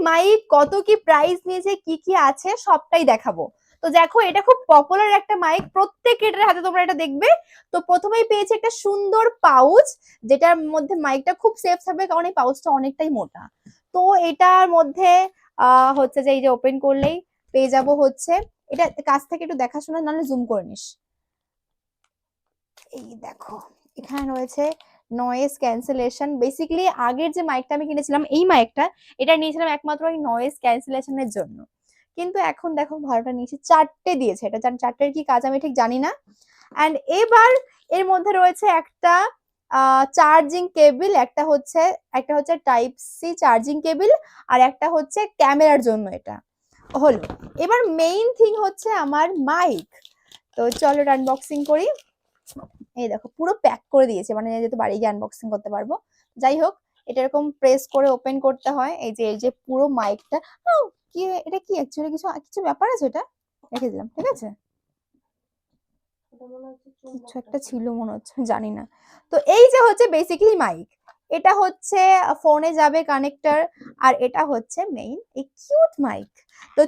Mic, কত কি price নিয়েছে, কি কি আছে সবটাই দেখাবো। তো দেখো এটা খুব পপুলার একটা মাইক, প্রত্যেকের হাতে তোমরা এটা দেখবে। তো প্রথমেই পেয়েছে একটা সুন্দর পাউচ, যেটার মধ্যে মাইকটা খুব সেফ থাকবে, কারণ এই পাউচটা অনেকটাই মোটা। তো এটার মধ্যে হচ্ছে যে এই যে ওপেন করলেই পেয়ে যাব হচ্ছে, এটা কাছ থেকে একটু দেখাশোনা, নাহলে জুম করে নিস। এই দেখো এখানে রয়েছে নয়েজ ক্যান্সেলেশন। বেসিক্যালি আগের যে মাইকটা আমি কিনেছিলাম, এই মাইকটা, এটা নিয়েছিলাম একমাত্র এই নয়েজ ক্যান্সেলেশনের জন্য। কিন্তু এখন দেখো ভাড়াটা নিয়েছি, চারটে দিয়েছে। এটা চারটের কি কাজ আমি ঠিক জানি না। অ্যান্ড এবার এর মধ্যে রয়েছে একটা চার্জিং কেবিল, একটা হচ্ছে টাইপ সি চার্জিং কেবিল, আর একটা হচ্ছে ক্যামেরার জন্য। এটা হলো। এবার মেইন থিং হচ্ছে আমার মাইক। তো চলো আনবক্সিং করি। এই দেখো পুরো প্যাক করে দিয়েছে, মানে যেহেতু বাড়ি গিয়ে আনবক্সিং করতে পারবো। যাই হোক, এটা এরকম প্রেস করে ওপেন করতে হয়। এই যে পুরো মাইকটা। কি এটা, কি অ্যাকচুয়ালি কিছু কিছু ব্যাপার আছে, এটা রেখে দিলাম, ঠিক আছে। কিছু একটা ছিল মনে হচ্ছে, জানি না। তো এই যে হচ্ছে বেসিক্যালি মাইক, এটা হচ্ছে ফোনে যাবে কানেক্টর, আর এটা হচ্ছে মেইন এই কিউট মাইক। তো